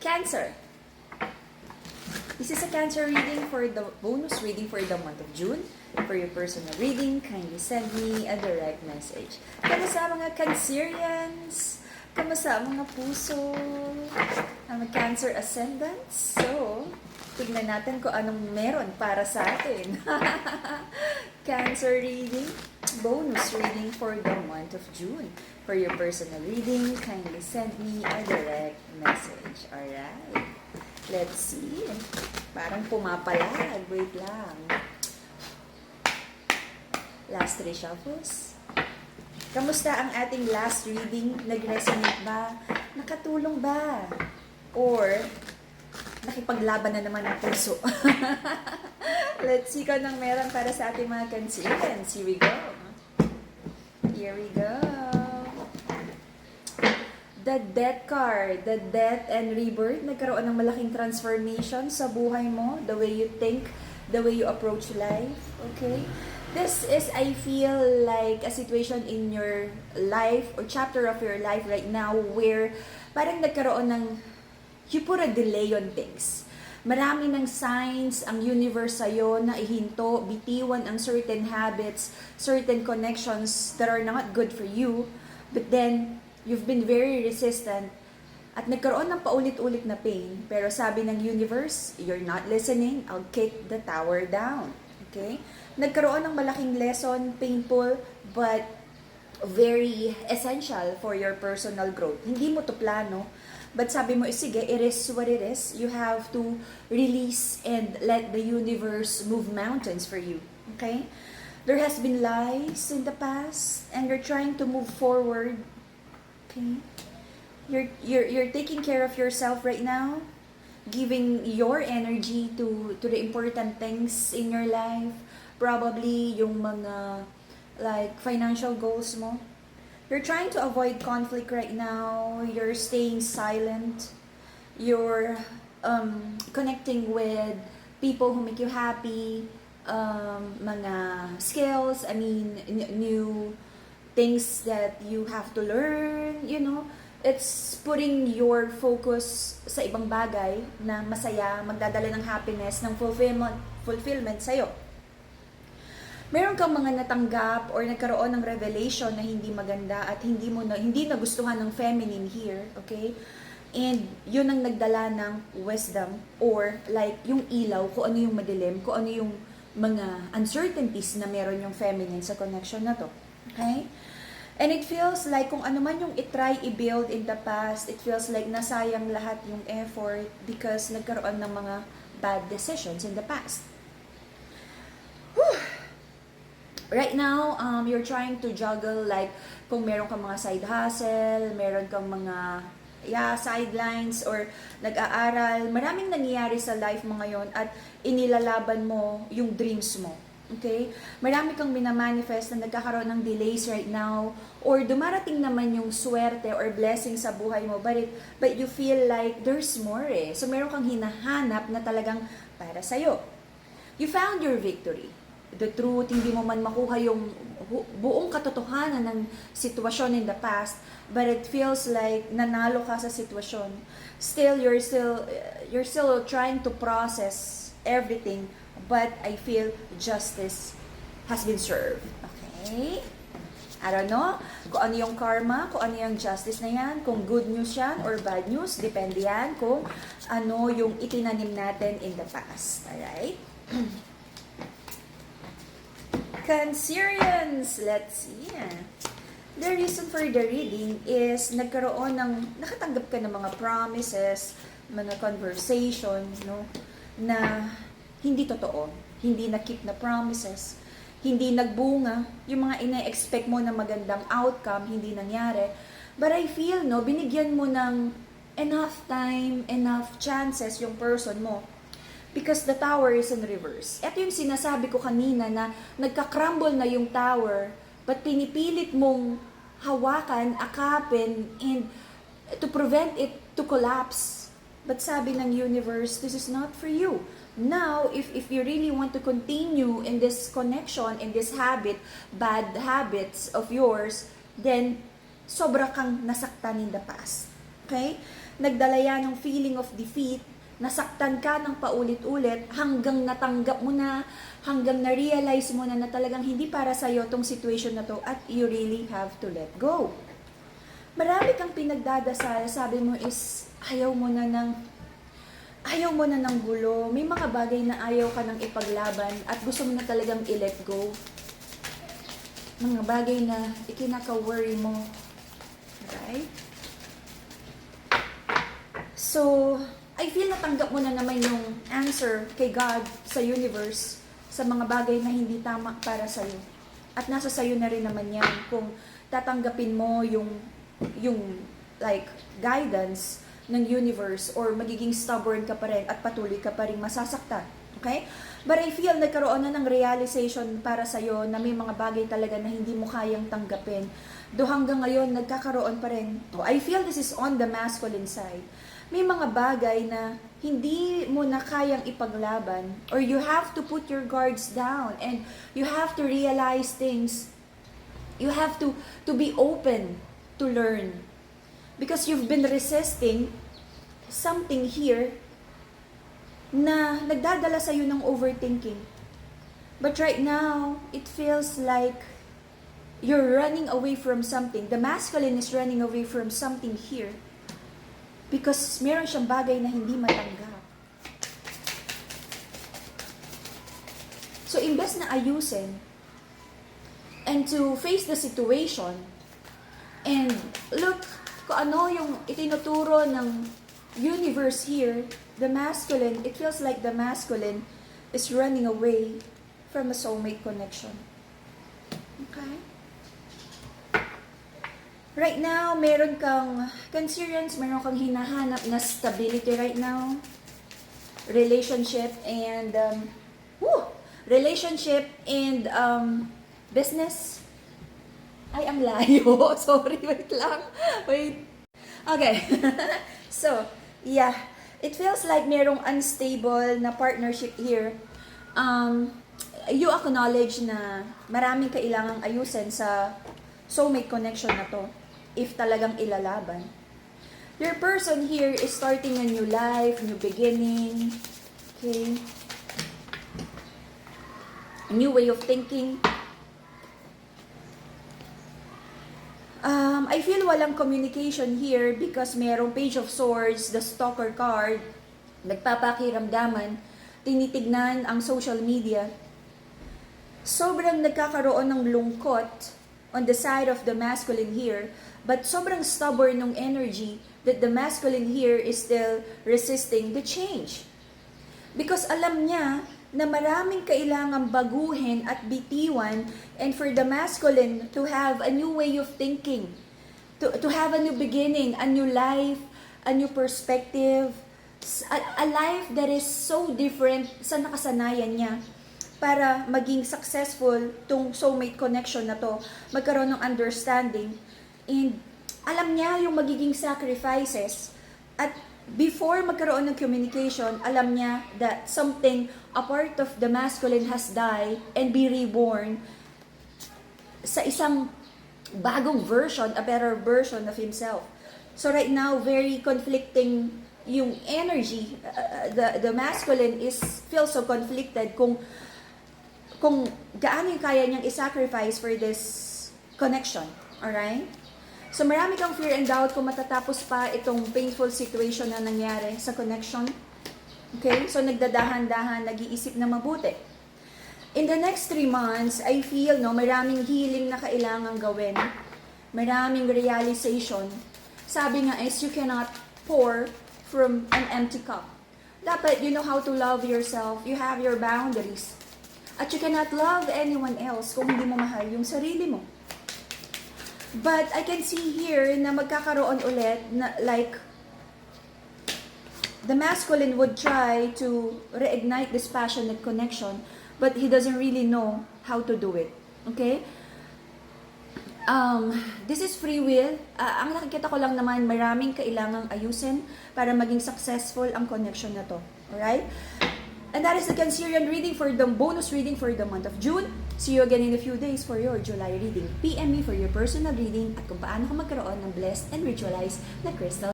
Cancer. This is a Cancer reading for the bonus reading for the month of June. For your personal reading, kindly send me a direct message. Kamusta mga Cancerians? Kamusta mga puso? Ang Cancer ascendants? So, tignan natin kung anong meron para sa atin. Cancer reading, bonus reading for the month of June. For your personal reading, kindly send me a direct message. Alright. Let's see. Parang pumapalag. Wait lang. Last 3 shuffles. Kamusta ang ating last reading? Nag-resonate ba? Nakatulong ba? Or nakipaglaban na naman ang puso? Let's see kung anong meron para sa ating mga Cancerians. Here we go. Here we go. The Death card, the Death and Rebirth, nagkaroon ng malaking transformation sa buhay mo, the way you think, the way you approach life, okay? This is, I feel like, a situation in your life or chapter of your life right now where parang nagkaroon ng, you put a delay on things. Marami ng signs ang universe sa'yo na ihinto, bitiwan ang certain habits, certain connections that are not good for you, but then, you've been very resistant at nagkaroon ng paulit-ulit na pain. Pero sabi ng universe, you're not listening, I'll kick the tower down. Okay? Nagkaroon ng malaking lesson, painful, but very essential for your personal growth. Hindi mo to plano, but sabi mo, sige, it is what it is. You have to release and let the universe move mountains for you. Okay? There has been lies in the past, and you're trying to move forward. Okay. You're taking care of yourself right now, giving your energy to the important things in your life, probably yung mga like financial goals mo. You're trying to avoid conflict right now. You're staying silent. You're connecting with people who make you happy. Mga skills, new things that you have to learn, it's putting your focus sa ibang bagay na masaya, magdadala ng happiness, ng fulfillment sa'yo. Meron kang mga natanggap or nagkaroon ng revelation na hindi maganda at hindi nagustuhan ng feminine here, okay? And yun ang nagdala ng wisdom or like yung ilaw, kung ano yung madilim, kung ano yung mga uncertainties na meron yung feminine sa connection na to. Okay? And it feels like kung ano man yung itry i-build in the past, it feels like nasayang lahat yung effort because nagkaroon ng mga bad decisions in the past. Whew. Right now, you're trying to juggle like kung meron kang mga side hustle, meron kang mga sidelines or nag-aaral. Maraming nangyayari sa life mo ngayon at inilalaban mo yung dreams mo. Okay? Marami kang minamanifest na nagkakaroon ng delays right now or dumarating naman yung swerte or blessing sa buhay mo but you feel like there's more eh. So meron kang hinahanap na talagang para sa'yo. You found your victory. The truth, hindi mo man makuha yung buong katotohanan ng sitwasyon in the past but it feels like nanalo ka sa sitwasyon. Still, you're still trying to process everything but I feel justice has been served. Okay? I don't know kung ano yung karma, kung ano yung justice na yan, kung good news yan or bad news, depende yan kung ano yung itinanim natin in the past. Alright? Cancerians, let's see. The reason for the reading is nakatanggap ka ng mga promises, mga conversation, na hindi totoo, hindi na-keep na promises, hindi nagbunga, yung mga ina-expect mo na magandang outcome, hindi nangyari. But I feel, binigyan mo ng enough time, enough chances yung person mo. Because the tower is in reverse. Ito yung sinasabi ko kanina na nagka-crumble na yung tower, but pinipilit mong hawakan, akapin, and to prevent it to collapse. But sabi ng universe, this is not for you. Now, if you really want to continue in this connection, in this bad habits of yours, then sobra kang nasaktan in the past. Okay? nagdala yan ng feeling of defeat, nasaktan ka ng paulit-ulit hanggang natanggap mo na, hanggang na-realize mo na talagang hindi para sa'yo tong situation na to at you really have to let go. Marami kang pinagdadasal, sabi mo is ayaw mo na ng gulo. May mga bagay na ayaw ka nang ipaglaban at gusto mo na talagang i-let go. Mga bagay na ikinaka-worry mo. Right? So, I feel natanggap mo na naman yung answer kay God sa universe sa mga bagay na hindi tama para sa'yo. At nasa sa'yo na rin naman yan kung tatanggapin mo yung like guidance ng universe or magiging stubborn ka pa rin at patuloy ka pa rin masasaktan. Okay? But I feel nagkaroon na ng realization para sa'yo na may mga bagay talaga na hindi mo kayang tanggapin. Do hanggang ngayon, nagkakaroon pa rin. I feel this is on the masculine side. May mga bagay na hindi mo na kayang ipaglaban or you have to put your guards down and you have to realize things. You have to be open to learn. Because you've been resisting something here na nagdadala sa'yo ng overthinking. But right now, it feels like you're running away from something. The masculine is running away from something here because meron siyang bagay na hindi matanggap. So, imbes na ayusin and to face the situation and look kung ano yung itinuturo ng universe here, the masculine, it feels like the masculine is running away from a soulmate connection. Okay? Right now, meron kang concerns, meron kang hinahanap na stability right now. Relationship and business. Ay, ang layo. Sorry, wait lang. Wait. Okay. So, yeah. It feels like merong unstable na partnership here. You acknowledge na maraming kailangang ayusin sa soulmate connection na to if talagang ilalaban. Your person here is starting a new life, new beginning. Okay? A new way of thinking. I feel walang communication here because mayroong Page of Swords, the Stalker card, nagpapakiramdaman, tinitignan ang social media. Sobrang nagkakaroon ng lungkot on the side of the masculine here, but sobrang stubborn ng energy that the masculine here is still resisting the change. Because alam niya na maraming kailangang baguhin at bitiwan and for the masculine to have a new way of thinking, to have a new beginning, a new life, a new perspective, a life that is so different sa nakasanayan niya para maging successful tong soulmate connection na to, magkaroon ng understanding and alam niya yung magiging sacrifices at before magkaroon ng communication, alam niya that something, a part of the masculine has died and be reborn sa isang bagong version, a better version of himself. So right now, very conflicting yung energy. The masculine feels so conflicted kung gaano yung kaya niyang i-sacrifice for this connection. Alright? So marami kang fear and doubt kung matatapos pa itong painful situation na nangyari sa connection. Okay? So nagdadahan-dahan, nag-iisip na mabuti. In the next 3 months, I feel maraming healing na kailangang gawin. Maraming realization. Sabi nga is, you cannot pour from an empty cup. Dapat, you know how to love yourself. You have your boundaries. At you cannot love anyone else kung hindi mo mahal yung sarili mo. But I can see here na magkakaroon ulit na like the masculine would try to reignite this passionate connection, but he doesn't really know how to do it. Okay? This is free will. Ang nakikita ko lang naman, maraming kailangang ayusin para maging successful ang connection na to. Alright? And that is the Cancerian reading for the bonus reading for the month of June. See you again in a few days for your July reading. PM me for your personal reading at kung paano ka magkaroon ng blessed and ritualized na crystal.